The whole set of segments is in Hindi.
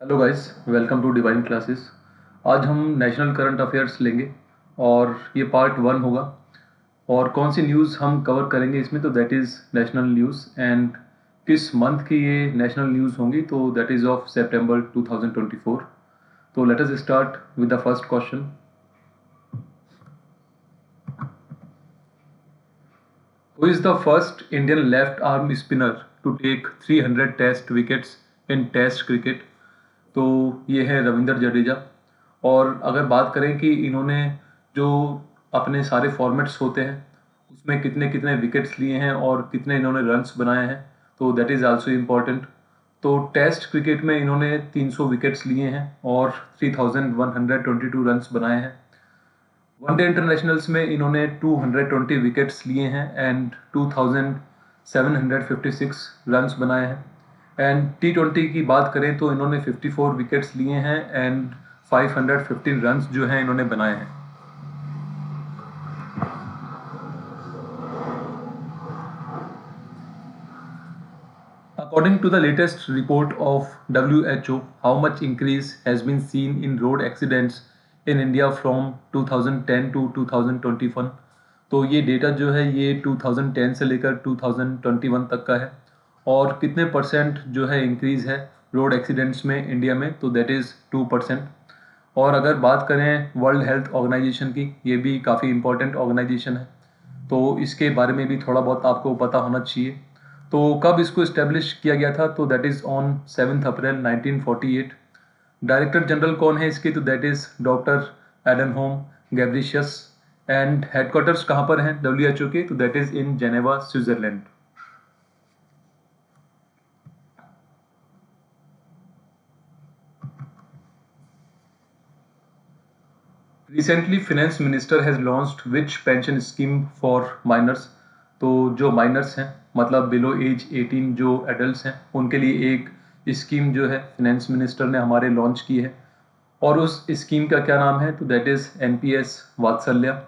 Hello guys, welcome to divine classes. आज हम नेशनल करंट अफेयर्स लेंगे और ये पार्ट 1 होगा। और कौन सी न्यूज़ हम कवर करेंगे इसमें, तो that is national news. And किस मंथ की ये नेशनल न्यूज़ होंगी, तो दैट इज़ ऑफ सितंबर 2024। तो let us start with the first question. Who is the first Indian left arm spinner to take 300 test wickets in test cricket? तो ये है रविंद्र जडेजा। और अगर बात करें कि इन्होंने जो अपने सारे फॉर्मेट्स होते हैं उसमें कितने कितने विकेट्स लिए हैं और कितने इन्होंने रन्स बनाए हैं, तो दैट इज़ आल्सो इम्पॉर्टेंट। तो टेस्ट क्रिकेट में इन्होंने 300 विकेट्स लिए हैं और 3122 रन्स बनाए हैं। वनडे इंटरनेशनल्स में इन्होंने 220 विकेट्स लिए हैं एंड 2756 रन्स बनाए हैं। एंड T20 की बात करें तो इन्होंने 54 विकेट्स लिए हैं एंड 515 रन्स जो हैं इन्होंने बनाए हैं। According to the latest report of WHO, how much increase has been seen in road accidents in India from 2010 to 2021? तो ये डेटा जो है ये 2010 से लेकर 2021 तक का है। और कितने परसेंट जो है इंक्रीज़ है रोड एक्सीडेंट्स में इंडिया में, तो दैट इज़ 2%। और अगर बात करें वर्ल्ड हेल्थ ऑर्गेनाइजेशन की, ये भी काफ़ी इम्पोर्टेंट ऑर्गेनाइजेशन है, तो इसके बारे में भी थोड़ा बहुत आपको पता होना चाहिए। तो कब इसको इस्टेब्लिश किया गया था, तो that is on 7 April 1948। Director general कौन है इसके, तो that is doctor Adhanom Ghebreyesus. And headquarters कहाँ पर हैं WHO के, तो that is in Geneva, Switzerland. Recently finance minister has launched which pension scheme for miners? तो जो माइनर्स हैं मतलब बिलो एज 18 जो एडल्ट हैं उनके लिए एक स्कीम जो है फिनेंस मिनिस्टर ने हमारे लॉन्च की है। और उस स्कीम का क्या नाम है, तो दैट इज़ NPS वात्सल्य।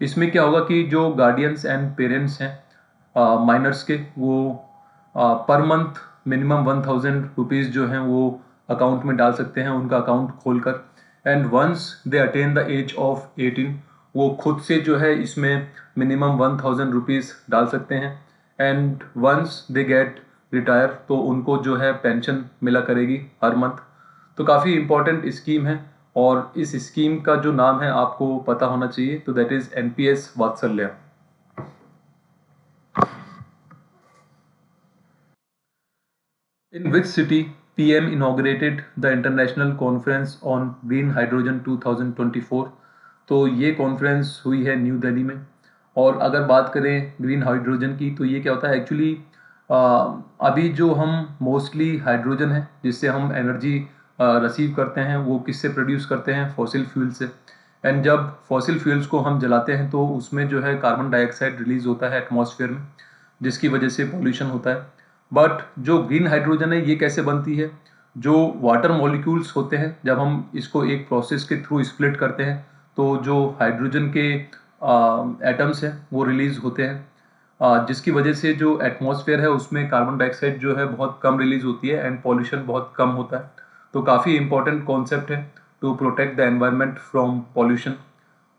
इसमें क्या होगा कि जो गार्डियंस एंड पेरेंट्स हैं माइनर्स के, वो पर मंथ मिनिमम 1000 रुपीज़ जो हैं वो अकाउंट में डाल सकते हैं उनका अकाउंट खोलकर। And once they attain the age of 18, वो खुद से जो है इसमें मिनिमम 1000 रुपीज़ डाल सकते हैं। And once they get retire, तो उनको जो है पेंशन मिला करेगी हर मंथ। तो काफ़ी इम्पोर्टेंट स्कीम है और इस स्कीम का जो नाम है आपको पता होना चाहिए, तो दैट इज़ NPS वात्सल्य। In which city PM inaugurated the International Conference on Green Hydrogen 2024? तो ये कॉन्फ्रेंस हुई है न्यू दिल्ली में। और अगर बात करें ग्रीन हाइड्रोजन की, तो ये क्या होता है एक्चुअली, अभी जो हम मोस्टली हाइड्रोजन है जिससे हम एनर्जी रिसीव करते हैं, वो किससे प्रोड्यूस करते हैं, फॉसिल फ्यूल से। एंड जब फॉसिल फ्यूल्स को हम जलाते हैं तो उसमें जो है कार्बन डाइऑक्साइड रिलीज होता है एटमॉस्फेयर में, जिसकी वजह से पोल्यूशन होता है। बट जो ग्रीन हाइड्रोजन है ये कैसे बनती है, जो वाटर मॉलिक्यूल्स होते हैं जब हम इसको एक प्रोसेस के थ्रू स्प्लिट करते हैं तो जो हाइड्रोजन के एटम्स हैं वो रिलीज होते हैं, जिसकी वजह से जो एटमॉस्फेयर है उसमें कार्बन डाइऑक्साइड जो है बहुत कम रिलीज होती है एंड पॉल्यूशन बहुत कम होता है। तो काफ़ी इंपॉर्टेंट कॉन्सेप्ट है to protect the environment from pollution.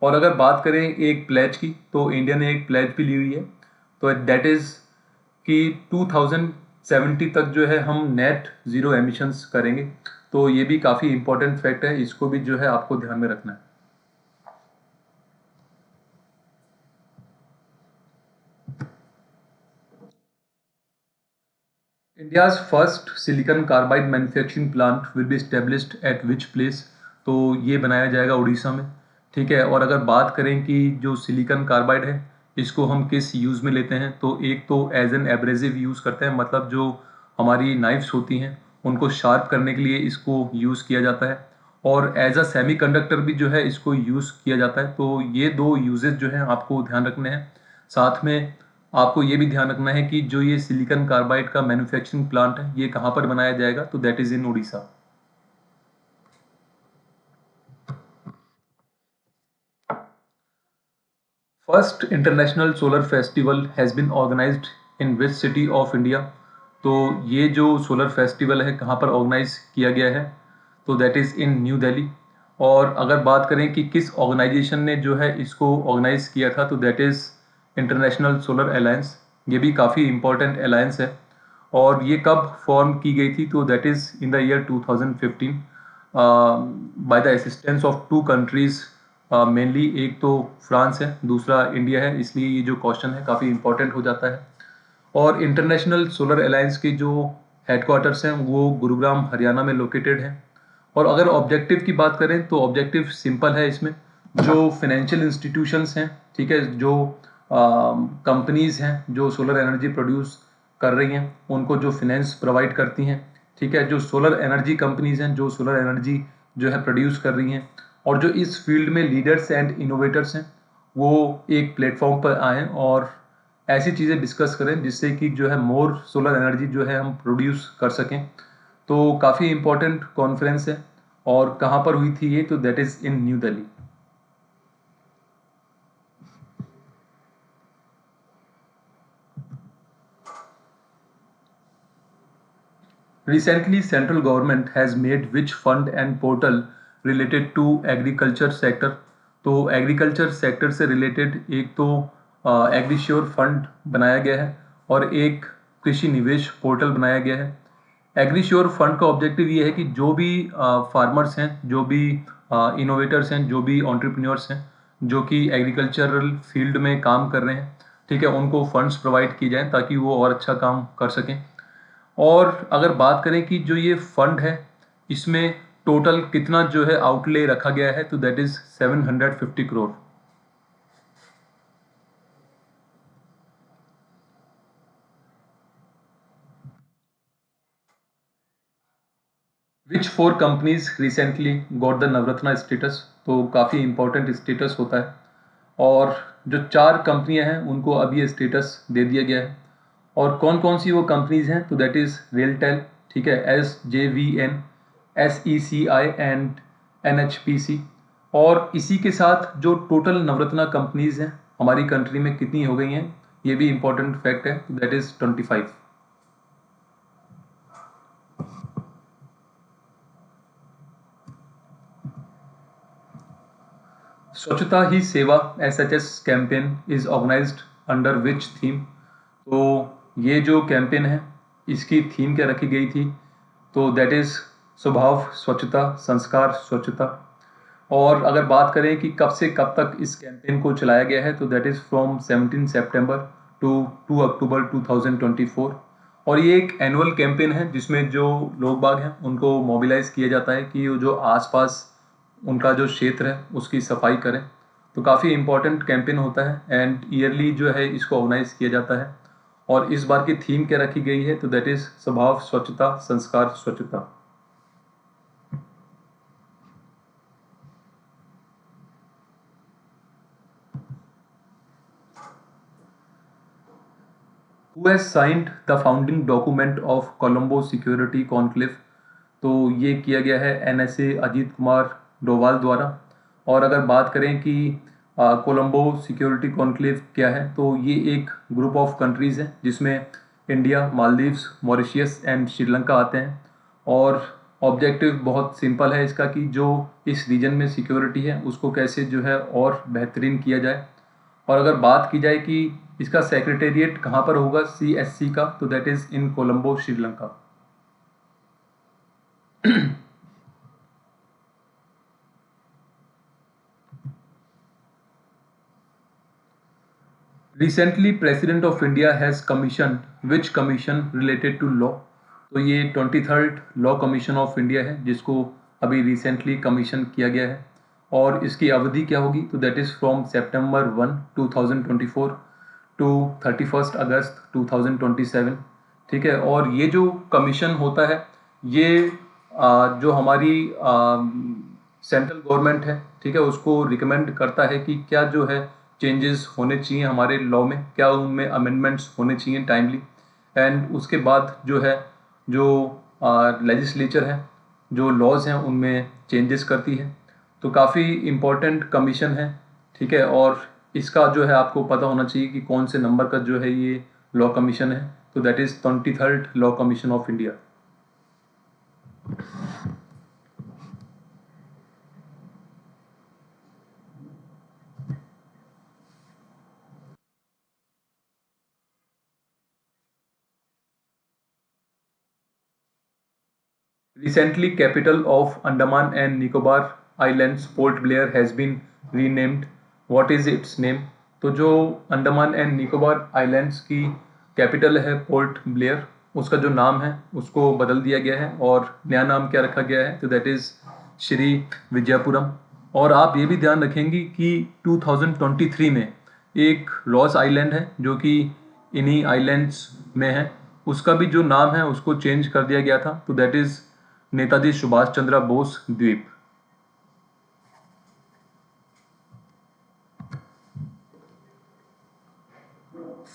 और अगर बात करें एक प्लेज की, तो इंडिया ने एक प्लेज भी ली हुई है, तो दैट इज़ कि 2070 तक जो है हम नेट ज़ीरो एमिशंस करेंगे। तो ये भी काफ़ी इंपॉर्टेंट फैक्ट है, इसको भी जो है आपको ध्यान में रखना है। India's first silicon carbide manufacturing plant will be established eight which place? तो ये बनाया जाएगा उड़ीसा में। ठीक है। और अगर बात करें कि जो सिलिकॉन कार्बाइड है इसको हम किस यूज़ में लेते हैं, तो एक तो एज एन एब्रेसिव यूज़ करते हैं, मतलब जो हमारी नाइफ्स होती हैं उनको शार्प करने के लिए इसको यूज़ किया जाता है। और एज अ सेमी कंडक्टर भी जो है इसको यूज़ किया जाता है। तो ये दो यूजेस जो हैं आपको ध्यान रखने हैं। साथ में आपको ये भी ध्यान रखना है कि जो ये सिलिकॉन कार्बाइड का मैन्युफैक्चरिंग प्लांट है ये कहाँ पर बनाया जाएगा, तो that is in Odisha. First international solar festival has been organised in which city of India? तो ये जो सोलर फेस्टिवल है कहाँ पर ऑर्गेनाइज किया गया है, तो that is in new Delhi. और अगर बात करें कि किस ऑर्गेनाइजेशन ने जो है इसको ऑर्गेनाइज किया था, तो that is international solar alliance. ये भी काफ़ी इंपॉर्टेंट अलायंस है। और ये कब फॉर्म की गई थी, तो that is in the year 2015 by the assistance of to countries mainly. एक तो फ्रांस है, दूसरा इंडिया है, इसलिए ये जो क्वेश्चन है काफ़ी इंपॉर्टेंट हो जाता है। और इंटरनेशनल सोलर अलायंस के जो हेडक्वार्टर्स हैं वो गुरुग्राम हरियाणा में लोकेटेड हैं। और अगर ऑब्जेक्टिव की बात करें तो ऑब्जेक्टिव सिंपल है इसमें। जो फाइनेंशियल इंस्टीट्यूशंस हैं, ठीक है, जो कंपनीज हैं जो सोलर एनर्जी प्रोड्यूस कर रही हैं, उनको जो फिनेंस प्रोवाइड करती हैं, ठीक है, जो सोलर एनर्जी कंपनीज हैं जो सोलर एनर्जी जो है प्रोड्यूस कर रही हैं, और जो इस फील्ड में लीडर्स एंड इनोवेटर्स हैं, वो एक प्लेटफॉर्म पर आएँ और ऐसी चीज़ें डिस्कस करें जिससे कि जो है मोर सोलर एनर्जी जो है हम प्रोड्यूस कर सकें। तो काफ़ी इम्पोर्टेंट कॉन्फ्रेंस है। और कहाँ पर हुई थी ये, तो that is in new Delhi. Recently, central government has made which fund and portal related to agriculture sector? तो एग्रीकल्चर सेक्टर से रिलेटेड एक तो एग्रीश्योर फंड बनाया गया है और एक कृषि निवेश पोर्टल बनाया गया है। एग्रीश्योर फंड का ऑब्जेक्टिव ये है कि जो भी फार्मर्स हैं, जो भी इनोवेटर्स हैं, जो भी एंटरप्रेन्योर्स हैं, जो कि एग्रीकल्चरल फील्ड में काम कर रहे हैं, ठीक है, उनको फंड्स प्रोवाइड किए जाएं ताकि वो और अच्छा काम कर सकें। और अगर बात करें कि जो ये फंड है, इसमें टोटल कितना जो है आउटले रखा गया है, तो that is 750 crore. Which four companies recently got the Navratna status? तो काफ़ी इंपॉर्टेंट स्टेटस होता है। और जो 4 कंपनियां हैं उनको अब ये स्टेटस दे दिया गया है। और कौन कौन सी वो कंपनीज हैं, तो दैट इज़ रेलटेल, ठीक है, SJVN, SECI एंड NHPC। और इसी के साथ जो टोटल नवरत्ना कंपनीज हैं हमारी कंट्री में कितनी हो गई हैं, ये भी इंपॉर्टेंट फैक्ट है, तो दैट इज़ 25। स्वच्छता Hi Seva SHS campaign is organised under which theme? तो ये जो कैंपेन है इसकी थीम क्या रखी गई थी, तो दैट इज स्वभाव स्वच्छता, संस्कार स्वच्छता। और अगर बात करें कि कब से कब तक इस कैंपेन को चलाया गया है, तो that is from 17 September to 2 October 2024। और ये एक एनुअल कैंपेन है जिसमें जो लोग बाग हैं उनको मोबिलाइज किया जाता है कि वो जो आसपास उनका जो क्षेत्र है उसकी सफाई करें। तो काफ़ी इम्पोर्टेंट कैंपेन होता है एंड ईयरली जो है इसको ऑर्गेनाइज किया जाता है। और इस बार की थीम क्या रखी गई है, तो दैट इज स्वभाव स्वच्छता, संस्कार स्वच्छता। Who has signed the founding document of Colombo security conclave? तो ये किया गया है NSA अजीत कुमार डोवाल द्वारा। और अगर बात करें कि कोलंबो सिक्योरिटी कॉन्क्लेव क्या है, तो ये एक ग्रुप ऑफ कंट्रीज़ है जिसमें India, Maldives, Mauritius and Sri Lanka आते हैं। और ऑब्जेक्टिव बहुत सिंपल है इसका कि जो इस रीजन में सिक्योरिटी है उसको कैसे जो है और बेहतरीन किया जाए। और अगर बात की जाए कि इसका सेक्रेटेरिएट कहाँ पर होगा CSC का, तो that is in Colombo Sri Lanka. Recently president of India has commission which commission related to law? तो ये 23rd law commission of India है जिसको अभी रिसेंटली कमीशन किया गया है। और इसकी अवधि क्या होगी, तो that is from September 1, 2024 to 31 August 2027, ठीक है। और ये जो कमीशन होता है ये जो हमारी सेंट्रल गवर्नमेंट है, ठीक है, उसको रिकमेंड करता है कि क्या जो है चेंजेस होने चाहिए हमारे लॉ में, क्या उनमें अमेंडमेंट्स होने चाहिए टाइमली। एंड उसके बाद जो है जो लेजिस्लेचर है जो लॉज हैं उनमें चेंजेस करती है। तो काफ़ी इम्पोर्टेंट कमीशन है, ठीक है। और इसका जो है आपको पता होना चाहिए कि कौन से नंबर का जो है ये लॉ कमीशन है, तो that is 23rd law commission of India. Recently, capital of Andaman and Nicobar Islands, Port Blair, has been renamed. What is its name? तो जो अंडमान एंड निकोबार आइलैंड्स की कैपिटल है पोर्ट ब्लेयर, उसका जो नाम है उसको बदल दिया गया है और नया नाम क्या रखा गया है, तो दैट इज़ श्री विजयपुरम। और आप ये भी ध्यान रखेंगे कि 2023 में एक रॉस आइलैंड है जो कि इन्हीं आइलैंड्स में है, उसका भी जो नाम है उसको चेंज कर दिया गया था, तो दैट इज़ नेताजी सुभाष चंद्र बोस द्वीप।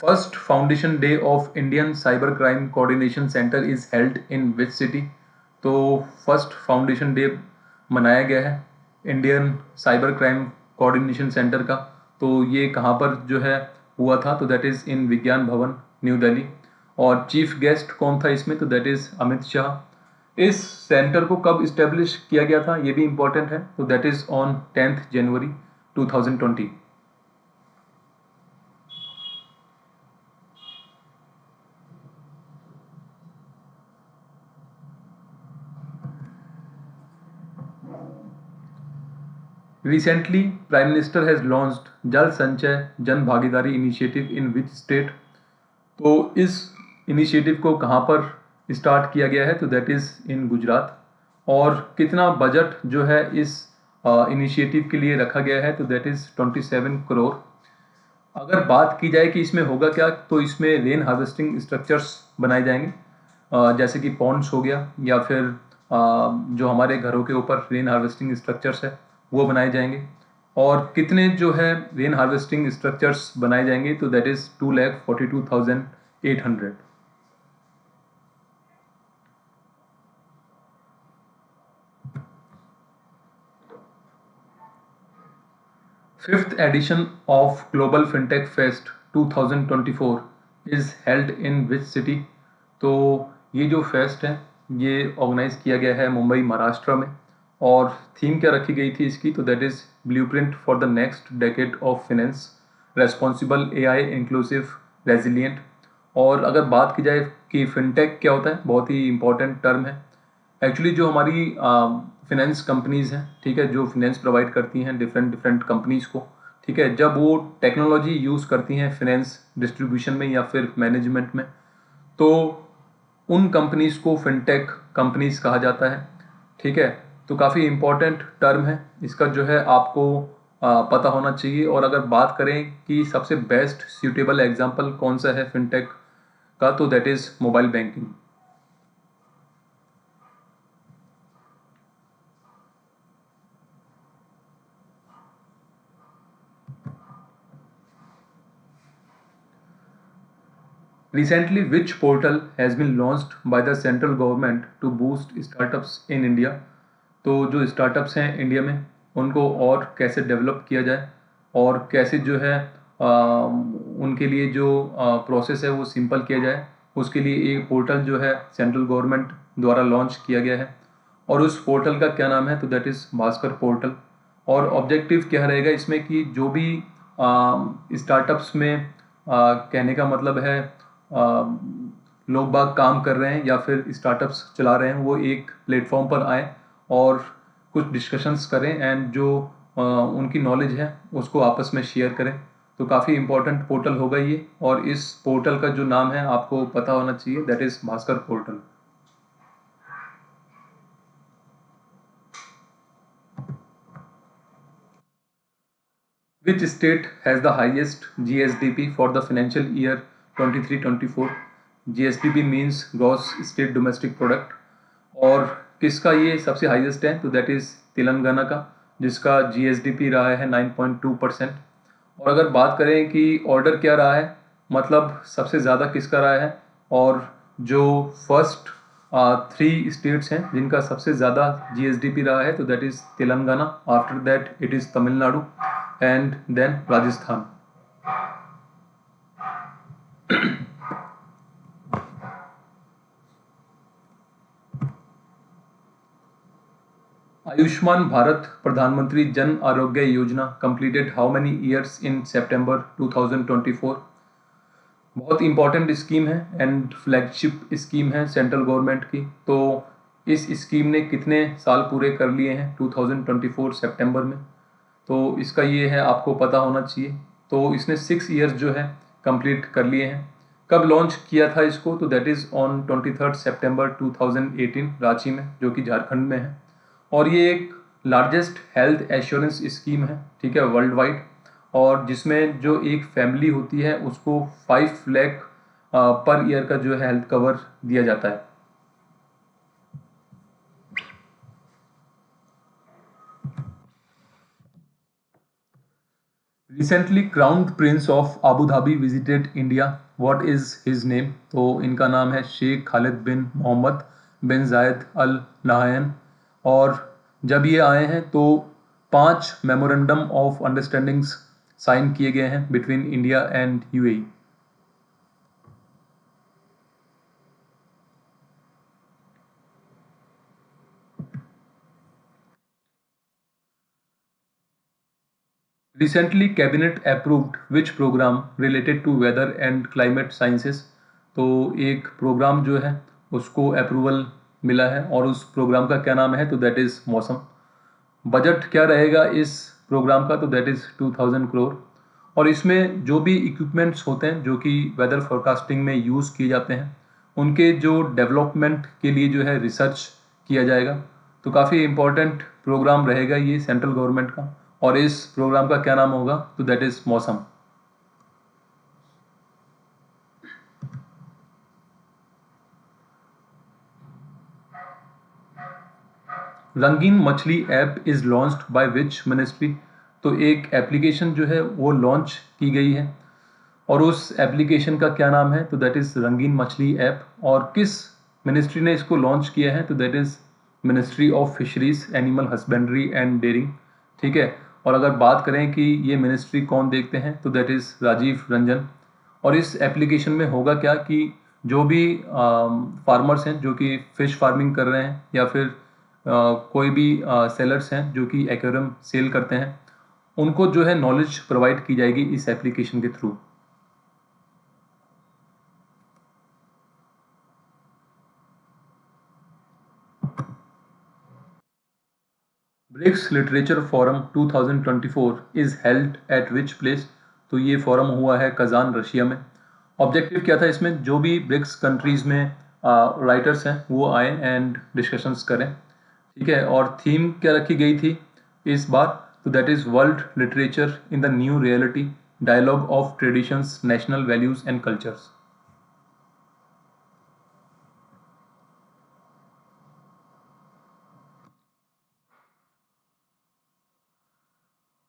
First foundation day of Indian cyber crime coordination centre is held in which city? तो फर्स्ट फाउंडेशन डे मनाया गया है Indian cyber crime coordination centre का, तो ये कहाँ पर जो है हुआ था, तो दैट इज़ इन विज्ञान भवन, न्यू दिल्ली। और चीफ गेस्ट कौन था इसमें, तो दैट इज़ अमित शाह। इस सेंटर को कब इस्टेब्लिश किया गया था, ये भी इम्पोर्टेंट है, तो that is on 10th January 2020। Recently, Prime Minister has launched जल संचय जन भागीदारी इनिशिएटिव इन विच स्टेट? तो इस इनिशिएटिव को कहाँ पर स्टार्ट किया गया है, तो दैट इज़ इन गुजरात। और कितना बजट जो है इस इनिशिएटिव के लिए रखा गया है, तो दैट इज़ 27 करोड़। अगर बात की जाए कि इसमें होगा क्या, तो इसमें रेन हार्वेस्टिंग स्ट्रक्चर्स बनाए जाएंगे, जैसे कि पॉन्ड्स हो गया या फिर जो हमारे घरों के ऊपर रेन हार्वेस्टिंग स्ट्रक्चर्स है वो बनाए जाएंगे। और कितने जो है रेन हार्वेस्टिंग स्ट्रक्चर्स बनाए जाएंगे, तो that is 2,42,800। Fifth edition of global fintech fest 2024 is held in which city? तो ये जो फेस्ट है ये ऑर्गेनाइज किया गया है मुंबई महाराष्ट्र में। और थीम क्या रखी गई थी इसकी, तो that is blueprint for the next decade of finance, responsible AI, inclusive, resilient. और अगर बात की जाए कि फिनटेक क्या होता है, बहुत ही इंपॉर्टेंट टर्म है। एक्चुअली जो हमारी फिनेंस कंपनीज़ हैं, ठीक है, जो फिनेंस प्रोवाइड करती हैं डिफरेंट डिफरेंट कंपनीज़ को, ठीक है, जब वो टेक्नोलॉजी यूज़ करती हैं फिनेंस डिस्ट्रीब्यूशन में या फिर मैनेजमेंट में, तो उन कंपनीज़ को फिनटेक कंपनीज़ कहा जाता है, ठीक है। तो काफ़ी इम्पोर्टेंट टर्म है, इसका जो है आपको पता होना चाहिए। और अगर बात करें कि सबसे बेस्ट सूटेबल एग्जांपल कौन सा है फिनटेक का, तो that is mobile banking. Recently, which portal has been launched by the central government to boost startups in India? तो जो स्टार्टअप्स हैं इंडिया में उनको और कैसे डेवलप किया जाए और कैसे जो है उनके लिए जो प्रोसेस है वो सिंपल किया जाए, उसके लिए एक पोर्टल जो है सेंट्रल गवर्नमेंट द्वारा लॉन्च किया गया है। और उस पोर्टल का क्या नाम है, तो दैट इज़ भास्कर पोर्टल। और ऑब्जेक्टिव क्या रहेगा इसमें कि जो भी स्टार्टअप्स में कहने का मतलब है लोग बाग काम कर रहे हैं या फिर स्टार्टअप्स चला रहे हैं, वो एक प्लेटफॉर्म पर आए और कुछ डिस्कशंस करें एंड जो उनकी नॉलेज है उसको आपस में शेयर करें। तो काफ़ी इंपॉर्टेंट पोर्टल होगा ये, और इस पोर्टल का जो नाम है आपको पता होना चाहिए, that is Bhaskar portal. Which state has the highest GSDP for the financial year 23-24? GSDP means gross state domestic product। और किसका ये सबसे हाईएस्ट है, तो दैट इज़ तेलंगाना का, जिसका GSDP रहा है 9.2%। और अगर बात करें कि ऑर्डर क्या रहा है, मतलब सबसे ज़्यादा किसका रहा है, और जो फर्स्ट 3 स्टेट्स हैं जिनका सबसे ज़्यादा GSDP रहा है, तो that is Telangana, after that it is Tamil Nadu and then Rajasthan. Ayushman Bharat Pradhan Mantri Jan Arogya Yojana completed how many years in September 2024? बहुत इंपॉर्टेंट स्कीम है एंड फ्लैगशिप स्कीम है सेंट्रल गवर्नमेंट की। तो इस स्कीम ने कितने साल पूरे कर लिए हैं 2024 सितंबर में, तो इसका ये है, आपको पता होना चाहिए। तो इसने 6 ईयर्स जो है कंप्लीट कर लिए हैं। कब लॉन्च किया था इसको, तो दैट इज़ ऑन 23 सितंबर 2018 रांची में, जो कि झारखंड में है। और ये एक लार्जेस्ट हेल्थ एश्योरेंस स्कीम है, ठीक है, वर्ल्ड वाइड, और जिसमें जो एक फैमिली होती है उसको 5 लाख पर ईयर का जो है हेल्थ कवर दिया जाता है। Recently crown Prince of Abu Dhabi visited India. What is his name? तो इनका नाम है शेख खालिद बिन मोहम्मद बिन जायद अल नहायन। और जब ये आए हैं तो 5 मेमोरेंडम ऑफ अंडरस्टैंडिंग्स साइन किए गए हैं between India and UAE. Recently, Cabinet approved which program related to weather and climate sciences? तो एक प्रोग्राम जो है उसको अप्रूवल मिला है, और उस प्रोग्राम का क्या नाम है, तो दैट इज़ मौसम। बजट क्या रहेगा इस प्रोग्राम का, तो दैट इज़ 2000 करोड़। और इसमें जो भी इक्विपमेंट्स होते हैं जो कि वेदर फोरकास्टिंग में यूज़ किए जाते हैं, उनके जो डेवलपमेंट के लिए जो है रिसर्च किया जाएगा। तो काफ़ी इम्पोर्टेंट प्रोग्राम रहेगा ये सेंट्रल गवर्नमेंट का। और इस प्रोग्राम का क्या नाम होगा, तो दैट इज़ मौसम। रंगीन मछली app is launched by which ministry? तो एक एप्लीकेशन जो है वो लॉन्च की गई है, और उस एप्लीकेशन का क्या नाम है, तो दैट इज़ रंगीन मछली ऐप। और किस मिनिस्ट्री ने इसको लॉन्च किया है, तो that is ministry of fisheries, animal husbandry and dairying, ठीक है। और अगर बात करें कि ये मिनिस्ट्री कौन देखते हैं, तो दैट इज़ राजीव रंजन। और इस एप्लीकेशन में होगा क्या कि जो भी फार्मर्स हैं जो कि फ़िश फार्मिंग कर रहे हैं, या फिर कोई भी सेलर्स हैं जो कि एक्वेरियम सेल करते हैं, उनको जो है नॉलेज प्रोवाइड की जाएगी इस एप्लीकेशन के through. BRICS literature forum 2024 is held at which place? तो ये फोरम हुआ है कजान, रशिया में। ऑब्जेक्टिव क्या था इसमें, जो भी ब्रिक्स कंट्रीज में राइटर्स हैं वो आए एंड डिस्कशंस करें, ठीक है। और थीम क्या रखी गई थी इस बार, तो that is world literature in the new reality, dialogue of traditions, national values and cultures.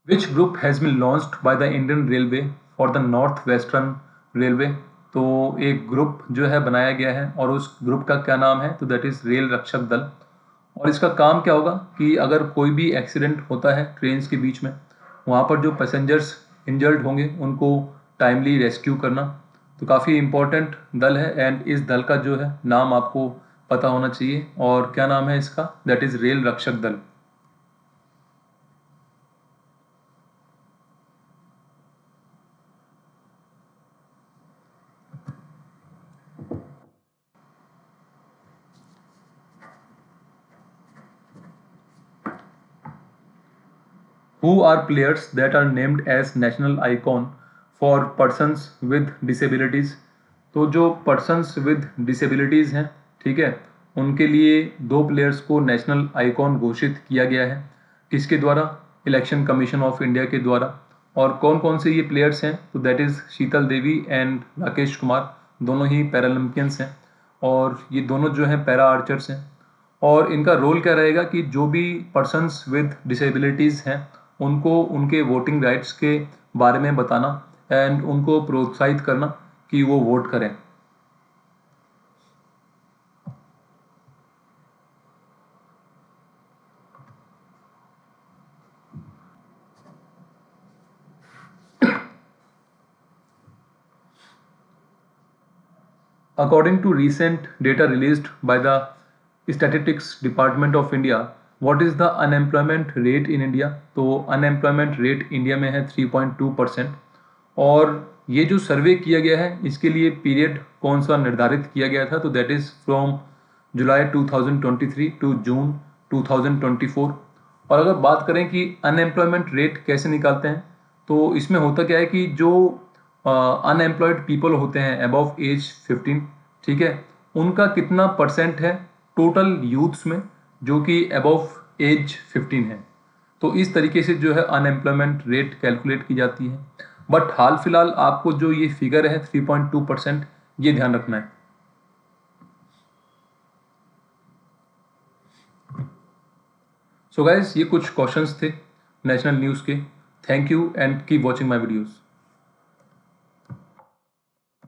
Which group has been launched by the Indian railway for the north western railway? तो एक ग्रुप जो है बनाया गया है, और उस ग्रुप का क्या नाम है, तो दैट इज़ रेल रक्षक दल। और इसका काम क्या होगा कि अगर कोई भी एक्सीडेंट होता है ट्रेन्स के बीच में, वहाँ पर जो पैसेंजर्स इंजर्ड होंगे उनको टाइमली रेस्क्यू करना। तो काफ़ी इम्पोर्टेंट दल है, एंड इस दल का जो है नाम आपको पता होना चाहिए। और क्या नाम है इसका, दैट इज़ रेल रक्षक दल। Who are players that are named as national icon for persons with disabilities? तो जो persons with disabilities हैं, ठीक है, उनके लिए 2 प्लेयर्स को नेशनल आइकॉन घोषित किया गया है। किसके द्वारा? इलेक्शन कमीशन ऑफ इंडिया के द्वारा। और कौन कौन से ये प्लेयर्स हैं, तो that is Sheetal Devi and Rakesh Kumar, दोनों ही पैरालंपियंस हैं, और ये दोनों जो हैं पैरा आर्चर्स हैं। और इनका रोल क्या रहेगा कि जो भी पर्सन्स विद डिसेबिलिटीज़ हैं उनको उनके वोटिंग राइट्स के बारे में बताना, एंड उनको प्रोत्साहित करना कि वो वोट करें। According to recent data released by the Statistics Department of India, what is the unemployment rate in India? तो unemployment rate इंडिया में है 3.2%। और ये जो सर्वे किया गया है इसके लिए पीरियड कौन सा निर्धारित किया गया था, तो that is from July 2023 to June 2024। और अगर बात करें कि अनएम्प्लॉयमेंट रेट कैसे निकालते हैं, तो इसमें होता क्या है कि जो अनएम्प्लॉयड पीपल होते हैं अबव एज 15, ठीक है, उनका कितना परसेंट है टोटल यूथ्स में जो कि अबव एज 15 है। तो इस तरीके से जो है अनएम्प्लॉयमेंट रेट कैलकुलेट की जाती है। बट हाल फिलहाल आपको जो ये फिगर है 3.2%, ये ध्यान रखना है। सो गाइस, ये कुछ क्वेश्चंस थे नेशनल न्यूज़ के। Thank you and keep watching my videos.